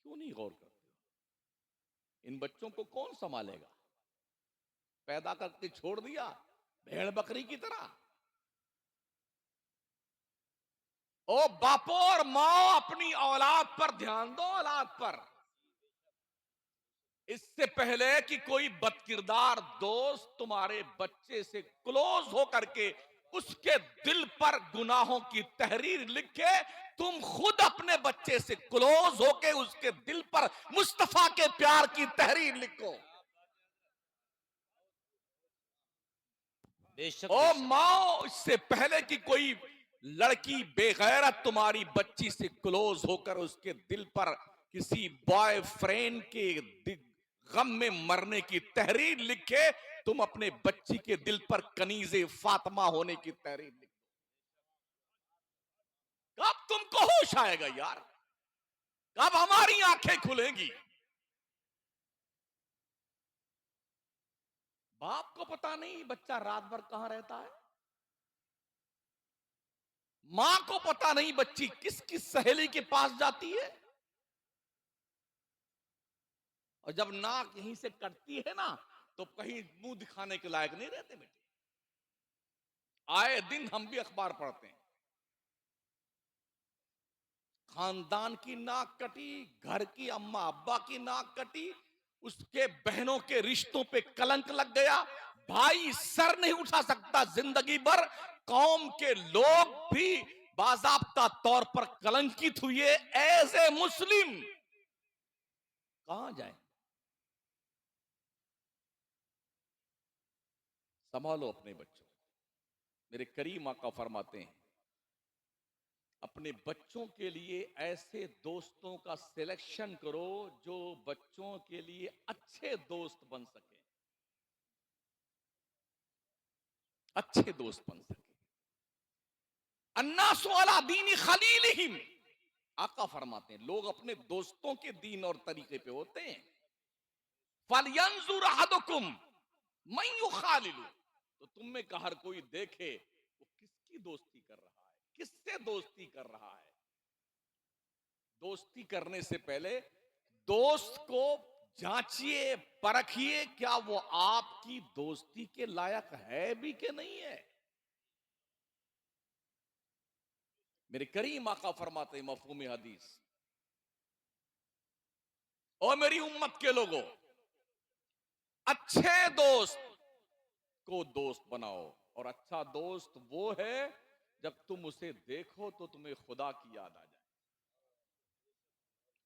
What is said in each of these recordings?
क्यों नहीं गौर करते? इन बच्चों को कौन संभालेगा? पैदा करके छोड़ दिया भेड़ बकरी की तरह। ओ बापो और माओ, अपनी औलाद पर ध्यान दो, औलाद पर। इससे पहले कि कोई बदकिरदार दोस्त तुम्हारे बच्चे से क्लोज हो करके उसके दिल पर गुनाहों की तहरीर लिखे, तुम खुद अपने बच्चे से क्लोज होके उसके दिल पर मुस्तफा के प्यार की तहरीर लिखो। बेशक ओ बेशक। माओ, इससे पहले कि कोई लड़की बेगैरत तुम्हारी बच्ची से क्लोज होकर उसके दिल पर किसी बॉयफ्रेंड के गम में मरने की तहरीर लिखे, तुम अपने बच्ची के दिल पर कनीजे फातिमा होने की तहरीर लिखो। कब तुमको होश आएगा यार? कब हमारी आंखें खुलेंगी? बाप को पता नहीं बच्चा रात भर कहां रहता है, मां को पता नहीं बच्ची किस किस सहेली के पास जाती है, और जब नाक यहीं से कटती है ना तो कहीं मुंह दिखाने के लायक नहीं रहते बेटे। आए दिन हम भी अखबार पढ़ते हैं, खानदान की नाक कटी, घर की अम्मा अब्बा की नाक कटी, उसके बहनों के रिश्तों पे कलंक लग गया, भाई सर नहीं उठा सकता जिंदगी भर, कौम के लोग भी बाजाब्ता तौर पर कलंकित हुए। एज ए मुस्लिम कहां जाए? संभालो अपने बच्चों। मेरे करीम आका फरमाते हैं, अपने बच्चों के लिए ऐसे दोस्तों का सिलेक्शन करो जो बच्चों के लिए अच्छे दोस्त बन सके, अच्छे दोस्त बन सके। अन्नासु अला दीनी खलीलिहिम, आका फरमाते हैं लोग अपने दोस्तों के दीन और तरीके पे होते हैं। फलयंजुर अहदुकुम मन युखालिलु, तो तुम में का हर कोई देखे वो किसकी दोस्ती कर रहा है, किससे दोस्ती कर रहा है। दोस्ती करने से पहले दोस्त को जांचिए, परखिए, क्या वो आपकी दोस्ती के लायक है भी कि नहीं है। मेरे करीम आका फरमाते हैं मफहूम हदीस, और मेरी उम्मत के लोगों, अच्छे दोस्त को दोस्त बनाओ, और अच्छा दोस्त वो है जब तुम उसे देखो तो तुम्हें खुदा की याद आ जाए,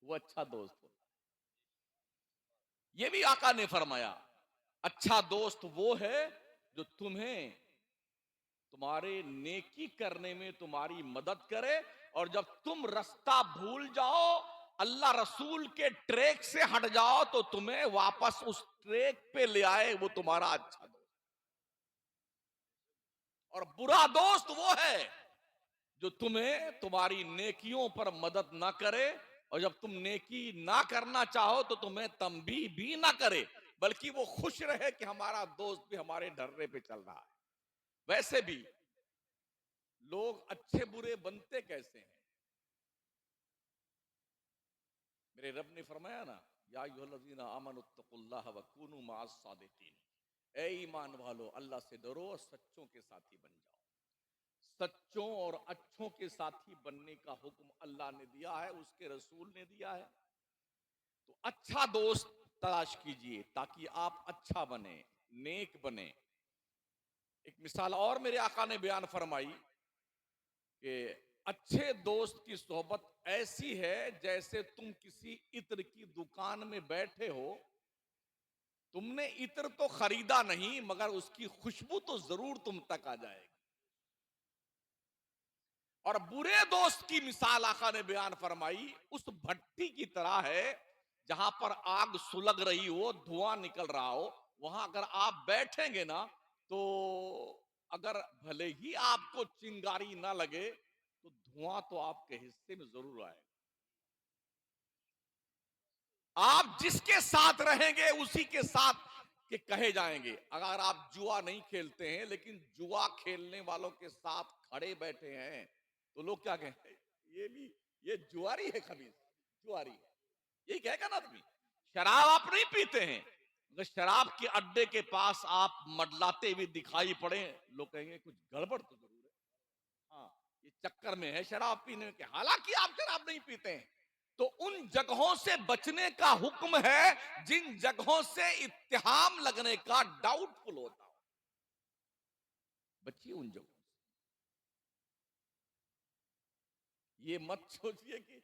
वो अच्छा दोस्त होता है। ये भी आका ने फरमाया, अच्छा दोस्त वो है जो तुम्हें तुम्हारे नेकी करने में तुम्हारी मदद करे, और जब तुम रास्ता भूल जाओ, अल्लाह रसूल के ट्रैक से हट जाओ, तो तुम्हें वापस उस ट्रैक पे ले आए, वो तुम्हारा अच्छा दोस्त। और बुरा दोस्त वो है जो तुम्हें तुम्हारी नेकियों पर मदद ना करे, और जब तुम नेकी ना करना चाहो तो तुम्हें तंबीह भी ना करे, बल्कि वो खुश रहे कि हमारा दोस्त भी हमारे डर्रे पे चल रहा है। वैसे भी लोग अच्छे बुरे बनते कैसे हैं? मेरे रब ने फरमाया ना, या अय्युहल्लज़ीना आमनुत्तकुल्लाह व कूनू मअस सादिकीन, ए ईमान वालो अल्लाह से डरो और सच्चों के साथी बन जाओ। सच्चों और अच्छों के साथी बनने का हुक्म अल्लाह ने दिया है, उसके रसूल ने दिया है। तो अच्छा दोस्त तलाश कीजिए ताकि आप अच्छा बने, नेक बने। एक मिसाल और मेरे आका ने बयान फरमाई कि अच्छे दोस्त की सोहबत ऐसी है जैसे तुम किसी इत्र की दुकान में बैठे हो, तुमने इत्र तो खरीदा नहीं मगर उसकी खुशबू तो जरूर तुम तक आ जाएगी। और बुरे दोस्त की मिसाल आका ने बयान फरमाई उस भट्टी की तरह है जहां पर आग सुलग रही हो, धुआं निकल रहा हो, वहां अगर आप बैठेंगे ना, तो अगर भले ही आपको चिंगारी ना लगे तो धुआं तो आपके हिस्से में जरूर आएगा। आप जिसके साथ रहेंगे उसी के साथ के कहे जाएंगे। अगर आप जुआ नहीं खेलते हैं लेकिन जुआ खेलने वालों के साथ खड़े बैठे हैं, तो लोग क्या कहेंगे, ये भी, ये जुआरी है, खबीज जुआरी है, यही कहेगा ना आदमी। शराब आप नहीं पीते हैं, अगर शराब के अड्डे के पास आप मडलाते हुए दिखाई पड़े, लोग कहेंगे कुछ गड़बड़ तो जरूर है। हाँ, ये चक्कर में है शराब पीने के, हालांकि आप शराब नहीं पीते हैं। तो उन जगहों से बचने का हुक्म है जिन जगहों से इत्तिहाम लगने का डाउटफुल होता हो, बचिए उन जगहों से। ये मत सोचिए कि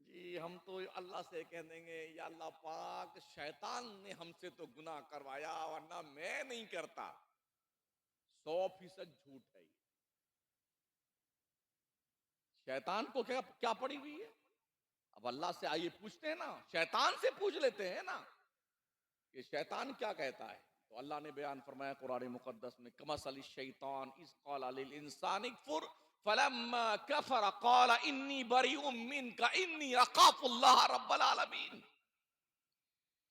जी हम तो अल्लाह से कह देंगे या अल्लाह पाक शैतान ने हमसे तो गुनाह करवाया वरना मैं नहीं करता। 100% झूठ है ये। शैतान को क्या क्या पड़ी हुई है? अब अल्लाह से आइए पूछते हैं ना, शैतान से पूछ लेते हैं ना कि शैतान क्या कहता है। तो अल्लाह ने बयान फरमाया कुरान मुकद्दस में, कमसली शैतान इस क़ाला लिल इंसानी कुफर फलम्मा कफर क़ाला इन्नी बरीउम मिनका इन्नी अख़ाफ़ुल्लाह रब्बल आलमीन।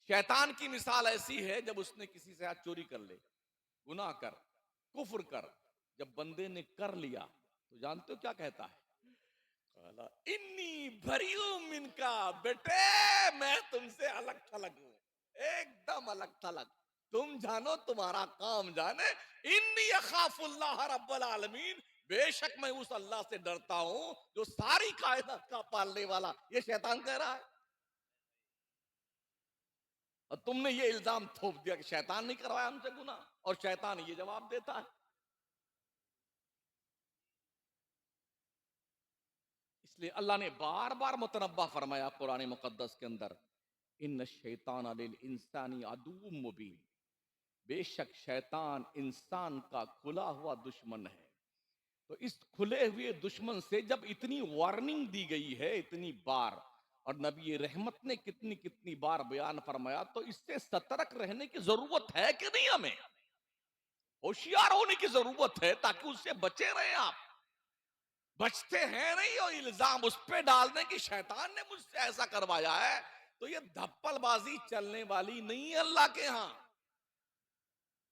शैतान की मिसाल ऐसी है जब उसने किसी से हाथ चोरी कर ले, गुनाह कर, कुफ्र कर, जब बंदे ने कर लिया तो जानते हो क्या कहता है? काला इन्नी बरीउम मिनका, बेटे मैं तुमसे अलग थलग हूं, एकदम अलग थलग। तुम जानो तुम्हारा काम जाने। इन्नी अखाफुल्लाह रब्बल आलमीन, बेशक मैं उस अल्लाह से डरता हूं जो सारी कायनात का पालने वाला। ये शैतान कह रहा है, और तुमने ये इल्जाम थोप दिया कि शैतान नहीं करवाया हमसे गुनाह, और शैतान ये जवाब देता है। इसलिए अल्लाह ने बार बार मुतनब्बा फरमाया कुरान मुकद्दस के अंदर, इन शैतान लिल इंसानी अदुव्वुम मुबीन, बेशक शैतान इंसान का खुला हुआ दुश्मन है। तो इस खुले हुए दुश्मन से जब इतनी वार्निंग दी गई है इतनी बार, और नबी रहमत ने कितनी कितनी बार बयान फरमाया, तो इससे सतर्क रहने की जरूरत है कि नहीं? हमें होशियार होने की जरूरत है ताकि उससे बचे रहे आप। बचते हैं नहीं, और इल्जाम उस पर डाल दें कि शैतान ने मुझसे ऐसा करवाया है, तो ये धप्पलबाजी चलने वाली नहीं है अल्लाह के यहां।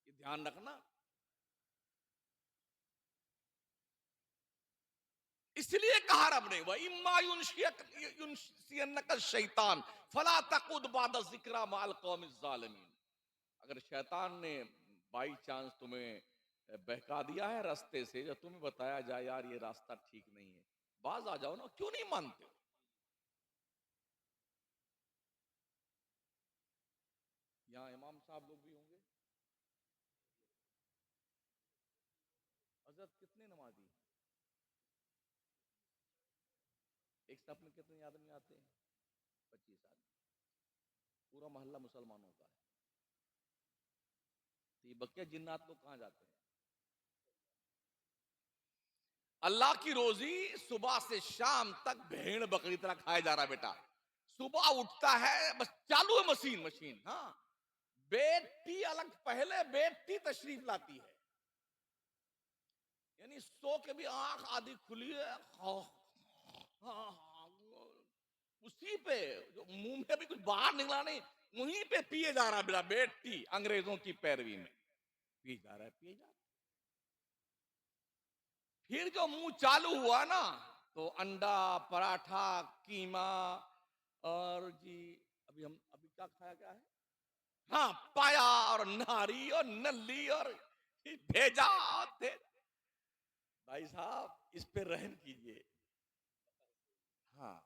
ये ध्यान रखना। इसलिए कहा रब ने, वह इम्मा युनसियन्नका शैतान फला तकुद बाद जिक्रा माल कौमिज जालिमीन। अगर शैतान ने बाई चांस तुम्हें बहका दिया है रास्ते से, या तुम्हें बताया जाए यार ये रास्ता ठीक नहीं है, बाज आ जाओ ना, क्यों नहीं मानते हो? यहाँ इमाम साहब लोग भी होंगे। हजरत कितने नमाजी एक साथ में कितने आदमी आते हैं? 25 आदमी। पूरा मोहल्ला मुसलमानों का है, तो ये बकिया जिन्नात लोग कहाँ जाते हैं? अल्लाह की रोजी सुबह से शाम तक भेड़ बकरी तरह खाया जा रहा है बेटा। सुबह उठता है बस चालू है मशीन मशीन। हाँ, बेटी अलग, पहले बेटी तशरीफ लाती है, यानी सो के भी आंख आधी खुली है। हाँ, हाँ, हाँ, उसी पे जो मुंह में भी कुछ बाहर निकला नहीं, वहीं पे पिए जा रहा है बेटा। बेटी अंग्रेजों की पैरवी में पिए जा रहा है, पिए जा रहा है। फिर जो मुंह चालू हुआ ना, तो अंडा, पराठा, कीमा, और जी अभी हम अभी क्या खाया गया है? हाँ, पाया और नारी और नल्ली और भेजा थे। भाई साहब इस पे रहम कीजिए। हाँ,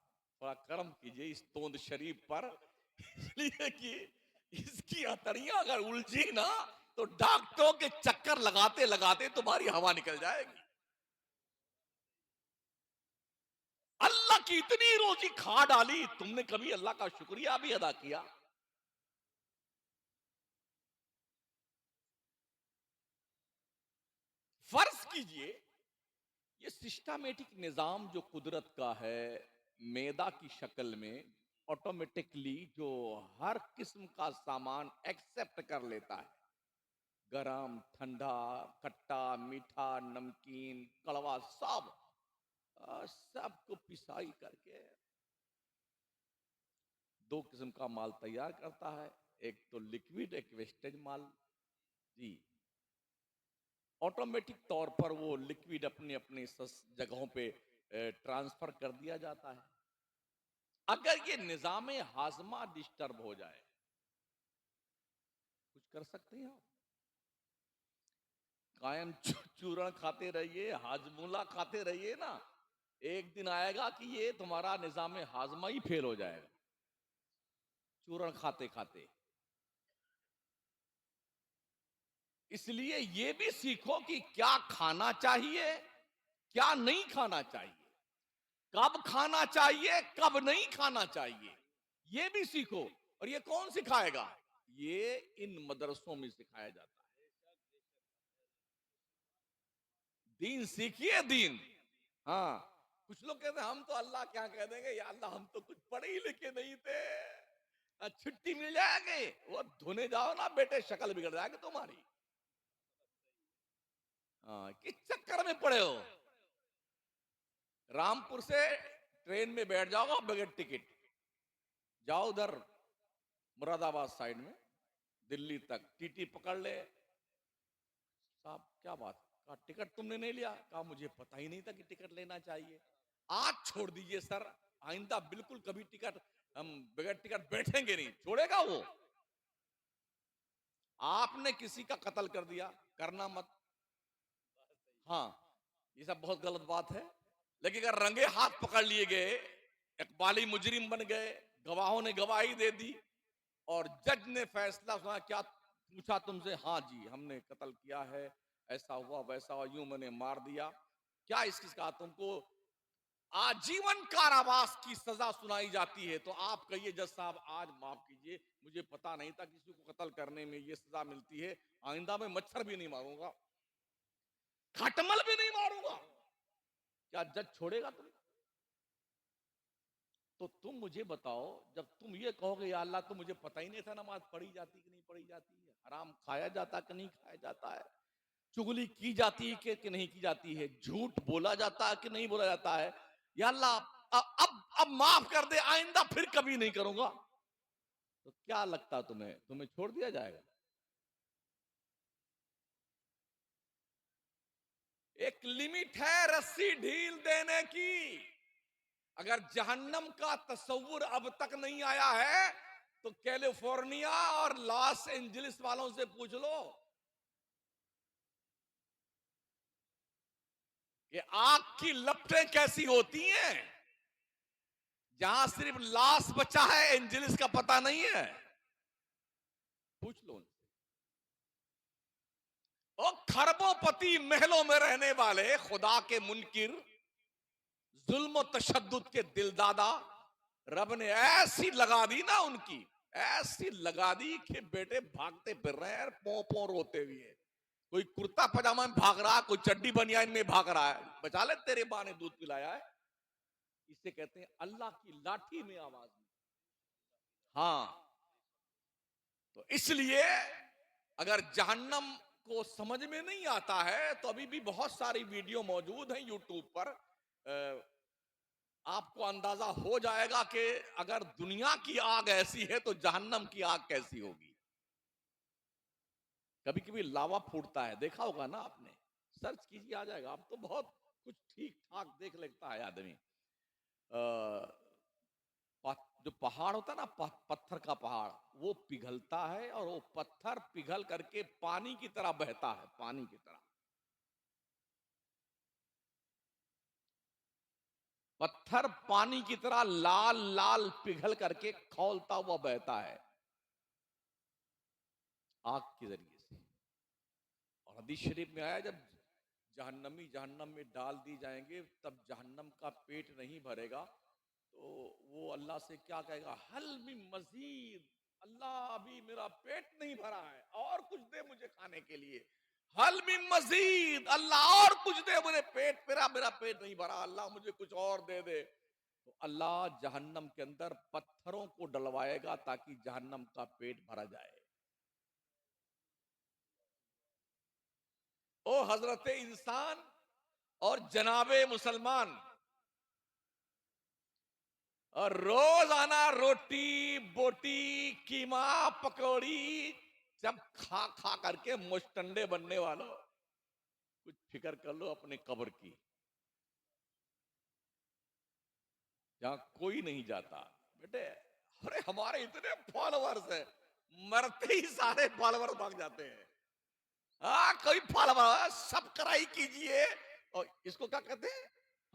थोड़ा कर्म कीजिए इस तोंद शरीफ पर, इसलिए कि इसकी हथड़ियां अगर उलझी ना, तो डॉक्टरों के चक्कर लगाते लगाते तुम्हारी हवा निकल जाएगी। अल्लाह की इतनी रोजी खा डाली, तुमने कभी अल्लाह का शुक्रिया भी अदा किया? फर्ज कीजिए ये सिस्टमेटिक निजाम जो कुदरत का है, मैदा की शक्ल में ऑटोमेटिकली जो हर किस्म का सामान एक्सेप्ट कर लेता है, गरम, ठंडा, खट्टा, मीठा, नमकीन, कड़वा, सब सबको पिसाई करके दो किस्म का माल तैयार करता है। एक तो लिक्विड, एक वेस्टेज माल। जी, ऑटोमेटिक तौर पर वो लिक्विड अपने अपने जगहों पे ट्रांसफर कर दिया जाता है। अगर ये निजाम हाजमा डिस्टर्ब हो जाए, कुछ कर सकते हैं आप? कायम चूरण खाते रहिए, हाजमूला खाते रहिए ना, एक दिन आएगा कि ये तुम्हारा निजाम हाजमा ही फेल हो जाएगा, चूरण खाते खाते। इसलिए ये भी सीखो कि क्या खाना चाहिए, क्या नहीं खाना चाहिए, कब खाना चाहिए, कब नहीं खाना चाहिए, ये भी सीखो। और ये कौन सिखाएगा? ये इन मदरसों में सिखाया जाता है। दीन सीखिए, दीन। हाँ, कुछ लोग कहते हैं हम तो अल्लाह क्या कह देंगे, या अल्लाह हम तो कुछ पढ़े ही लिखे नहीं थे, छुट्टी मिल जाएगी। वो धोने जाओ ना बेटे, शक्ल बिगड़ जाएगी तुम्हारी। हाँ, किस चक्कर में पड़े हो? रामपुर से ट्रेन में बैठ जाओगे बगैर टिकट, जाओ उधर मुरादाबाद साइड में, दिल्ली तक टीटी पकड़ ले। साहब क्या बात, कहा टिकट तुमने नहीं लिया? कहा मुझे पता ही नहीं था कि टिकट लेना चाहिए। आज छोड़ दीजिए सर, आइंदा बिल्कुल कभी टिकट, हम बगैर टिकट बैठेंगे नहीं। छोड़ेगा वो? आपने किसी का कत्ल कर दिया, करना मत। हाँ, ये सब बहुत गलत बात है। लेकिन अगर रंगे हाथ पकड़ लिए गए, इकबाली मुजरिम बन गए, गवाहों ने गवाही दे दी और जज ने फैसला सुना, क्या पूछा तुमसे? हाँ जी हमने कत्ल किया है, ऐसा हुआ वैसा हुआ, यूं मैंने मार दिया, क्या इसकी कहा तुमको आजीवन कारावास की सजा सुनाई जाती है, तो आप कहिए जज साहब आज माफ कीजिए, मुझे पता नहीं था किसी को कत्ल करने में ये सजा मिलती है, आइंदा में मच्छर भी नहीं मारूंगा, खटमल भी नहीं मारूंगा। क्या जज छोड़ेगा तुम? तो तुम मुझे बताओ, जब तुम ये कहोगे या अल्लाह तो मुझे पता ही नहीं था नमाज पढ़ी जाती कि नहीं पढ़ी जाती है, हराम खाया जाता कि नहीं खाया जाता है, चुगली की जाती है कि नहीं की जाती है, झूठ बोला जाता है कि नहीं बोला जाता है, या अल्लाह अब माफ कर दे, आइंदा फिर कभी नहीं करूंगा, तो क्या लगता तुम्हें तुम्हें छोड़ दिया जाएगा? एक लिमिट है रस्सी ढील देने की। अगर जहन्नम का तस्वुर अब तक नहीं आया है तो कैलिफोर्निया और लॉस एंजलिस वालों से पूछ लो कि आग की लपटें कैसी होती हैं, जहां सिर्फ लाश बचा है, एंजलिस का पता नहीं है। पूछ लो उनसे। और खरबोपति महलों में रहने वाले खुदा के मुनकिर, जुल्म तशद्दुद के दिलदादा, रब ने ऐसी लगा दी ना उनकी, ऐसी लगा दी कि बेटे भागते फिर रहे हैं पौ पौ रोते हुए। कोई कुर्ता पजामा में भाग रहा है, कोई चड्डी बनियान में भाग रहा है, बचा ले तेरे माँ ने दूध पिलाया है। इसे कहते हैं अल्लाह की लाठी में आवाज में। हाँ, तो इसलिए अगर जहन्नम को समझ में नहीं आता है तो अभी भी बहुत सारी वीडियो मौजूद हैं यूट्यूब पर, आपको अंदाजा हो जाएगा कि अगर दुनिया की आग ऐसी है तो जहन्नम की आग कैसी होगी। कभी कभी लावा फूटता है, देखा होगा ना आपने, सर्च कीजिए आ जाएगा। अब तो बहुत कुछ ठीक ठाक देख लेता है आदमी। जो पहाड़ होता है ना, पत्थर का पहाड़, वो पिघलता है और वो पत्थर पिघल करके पानी की तरह बहता है, पानी की तरह। पत्थर पानी की तरह लाल लाल पिघल करके खौलता हुआ बहता है आग के जरिए से। और हदीस शरीफ में आया, जब जहन्नमी जहन्नम में डाल दी जाएंगे तब जहन्नम का पेट नहीं भरेगा, तो वो अल्लाह से क्या कहेगा, हल में मजीद, अल्लाह अभी मेरा पेट नहीं भरा है, और कुछ दे मुझे खाने के लिए। हल में मजीद, अल्लाह और कुछ दे मुझे, पेट मेरा मेरा पेट नहीं भरा, अल्लाह मुझे कुछ और दे दे। तो अल्लाह जहन्नम के अंदर पत्थरों को डलवाएगा ताकि जहन्नम का पेट भरा जाए। ओ हजरत इंसान और जनाबे मुसलमान, और रोजाना रोटी बोटी कीमा पकौड़ी जब खा खा करके मुश्तंडे बनने वालों, कुछ फिक्र कर लो अपने कब्र की। जहां कोई नहीं जाता। बेटे अरे हमारे इतने फॉलोवर्स है, मरते ही सारे फॉलोवर भाग जाते हैं। हाँ कोई फॉलोवर सब्सक्राइब कीजिए, और इसको क्या कहते हैं,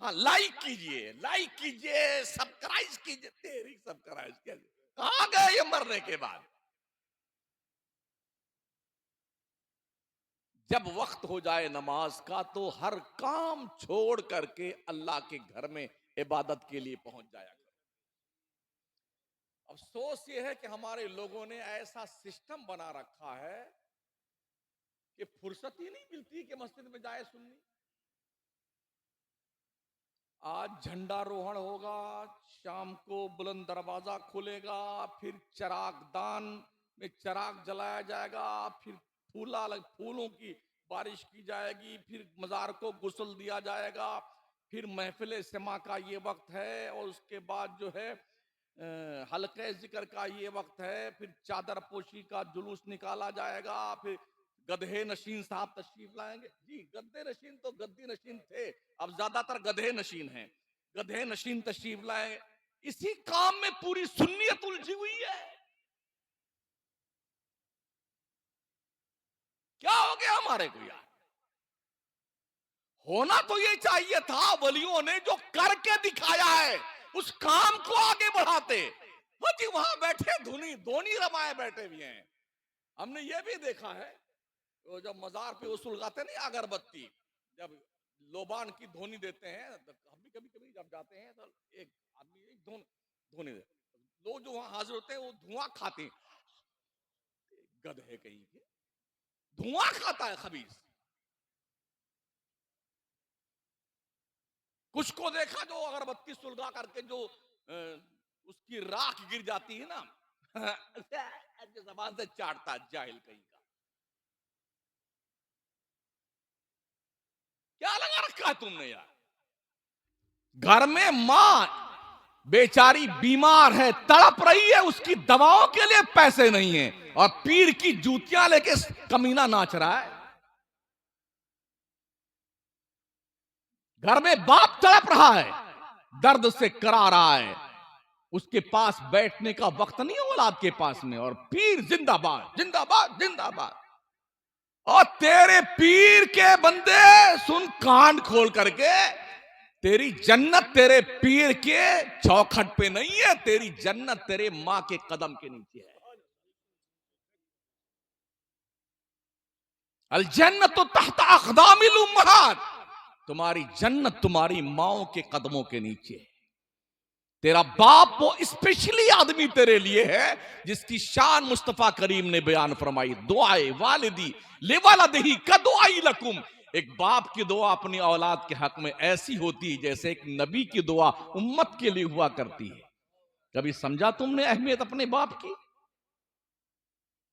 हाँ लाइक कीजिए, लाइक कीजिए, सब्सक्राइब कीजिए। तेरी सब्सक्राइब क्या, कहां गए ये मरने के बाद? जब वक्त हो जाए नमाज का तो हर काम छोड़ करके अल्लाह के घर में इबादत के लिए पहुंच जाया करो। अफसोस ये है कि हमारे लोगों ने ऐसा सिस्टम बना रखा है कि फुर्सत ही नहीं मिलती कि मस्जिद में जाए सुननी। आज झंडारोहण होगा, शाम को बुलंद दरवाजा खुलेगा, फिर चिराग दान में चिराग जलाया जाएगा, फिर फूलों की बारिश की जाएगी, फिर मजार को गुस्ल दिया जाएगा, फिर महफिल समा का ये वक्त है, और उसके बाद जो है हल्के जिक्र का ये वक्त है, फिर चादर पोशी का जुलूस निकाला जाएगा, फिर गधे नशीन साहब तशरीफ लाएंगे। जी गद्दे नशीन तो गद्दी नशीन थे, अब ज्यादातर गधे नशीन हैं। गधे नशीन तशरीफ लाएंगे, इसी काम में पूरी सुन्नियत उलझी हुई है। क्या हो गया हमारे को यार? होना तो ये चाहिए था, वलियों ने जो करके दिखाया है उस काम को आगे बढ़ाते। वो जी वहां बैठे धुनी धोनी रमाए बैठे भी हैं। हमने ये भी देखा है, तो जब मजार पे वो सुलगाते नहीं अगरबत्ती, जब लोबान की धोनी देते हैं, तो हम भी कभी कभी जब जाते हैं तो एक आदमी एक धोनी दे, लोग जो वहां हाजिर होते हैं वो धुआं खाते हैं। गधे कहीं के, धुआं खाता है खबीस। कुछ को देखा जो अगरबत्ती सुलगा करके जो उसकी राख गिर जाती है ना, जबान से चाटता जाहिल कहीं का। क्या लगा रखा है तुमने यार? घर में मां बेचारी बीमार है, तड़प रही है, उसकी दवाओं के लिए पैसे नहीं है, और पीर की जूतियां लेके कमीना नाच रहा है। घर में बाप तड़प रहा है, दर्द से करा रहा है, उसके पास बैठने का वक्त नहीं है औलाद के पास में, और पीर जिंदाबाद जिंदाबाद जिंदाबाद। और तेरे पीर के बंदे सुन कान खोल करके, तेरी जन्नत तेरे पीर के चौखट पे नहीं है, तेरी जन्नत तेरे मां के कदम के नीचे है। अल जन्नत तो तहत अक़दामिल उम्महात, तुम्हारी जन्नत तुम्हारी माओ के कदमों के नीचे है। तेरा बाप वो स्पेशली आदमी तेरे लिए है जिसकी शान मुस्तफा करीम ने बयान फरमाई, दुआए वालिदी लिवालिदिही का दुआई लकुम। एक बाप की दुआ अपनी औलाद के हक में ऐसी होती है जैसे एक नबी की दुआ उम्मत के लिए हुआ करती है। कभी समझा तुमने अहमियत अपने बाप की?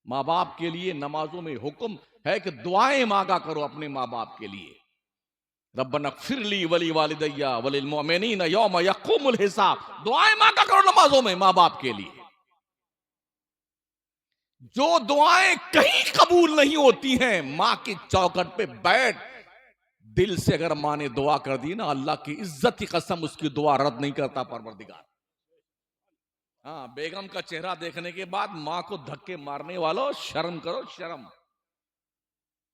माँ बाप के लिए नमाजों में हुक्म है कि दुआएं मांगा करो अपने माँ बाप के लिए। रब्बना फिरली वली वालिदैया वलिल मोमिनीन यौम यक़ूमुल हिसाब, दुआएं मांगा करो नमाजों में माँ बाप के लिए। जो दुआएं कहीं कबूल नहीं होती हैं, माँ की चौखट पे बैठ दिल से अगर माँ ने दुआ कर दी ना, अल्लाह की इज्जत की कसम उसकी दुआ रद्द नहीं करता परवरदिगार। हाँ, बेगम का चेहरा देखने के बाद माँ को धक्के मारने वालों शर्म करो शर्म।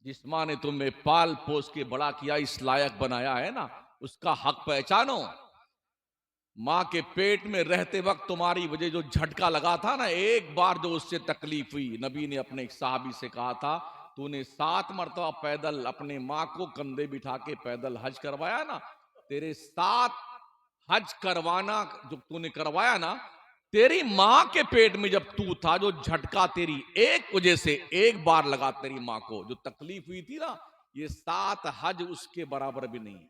जिस माँ ने तुम्हें पाल पोस के बड़ा किया, इस लायक बनाया है ना, उसका हक पहचानो। माँ के पेट में रहते वक्त तुम्हारी वजह जो झटका लगा था ना, एक बार जो उससे तकलीफ हुई, नबी ने अपने एक साहबी से कहा था, तूने 7 मरतबा पैदल अपने माँ को कंधे बिठा के पैदल हज करवाया ना, तेरे 7 हज करवाना जो तूने करवाया ना, तेरी माँ के पेट में जब तू था, जो झटका तेरी एक वजह से एक बार लगा तेरी माँ को जो तकलीफ हुई थी ना, ये 7 हज उसके बराबर भी नहीं।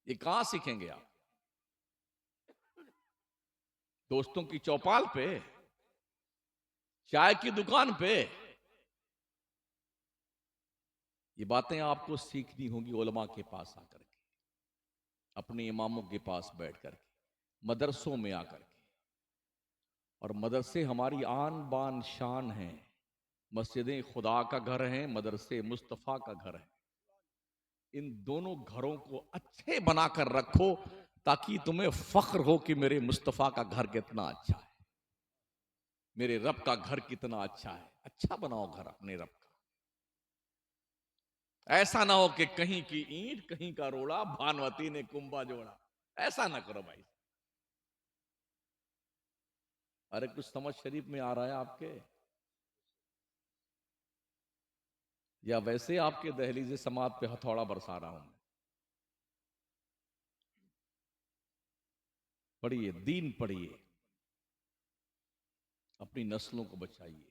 ये कहां सीखेंगे आप? दोस्तों की चौपाल पे, चाय की दुकान पे? ये बातें आपको सीखनी होगी उलमा के पास आकर के, अपने इमामों के पास बैठ कर के, मदरसों में आकर के। और मदरसे हमारी आन बान शान हैं। मस्जिदें खुदा का घर हैं, मदरसे मुस्तफ़ा का घर है। इन दोनों घरों को अच्छे बनाकर रखो ताकि तुम्हें फख्र हो कि मेरे मुस्तफा का घर कितना अच्छा है, मेरे रब का घर कितना अच्छा है। अच्छा बनाओ घर अपने रब का। ऐसा ना हो कि कहीं की ईंट कहीं का रोड़ा, भानवती ने कुंभा जोड़ा। ऐसा ना करो भाई। अरे कुछ समझ शरीफ में आ रहा है आपके, या वैसे आपके दहलीज समाज पे हथौड़ा बरसा रहा हूं मैं? पढ़िए, दीन पढ़िए, अपनी नस्लों को बचाइए।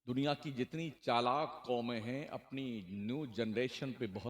दुनिया की जितनी चालाक कौमें हैं अपनी न्यू जनरेशन पे बहुत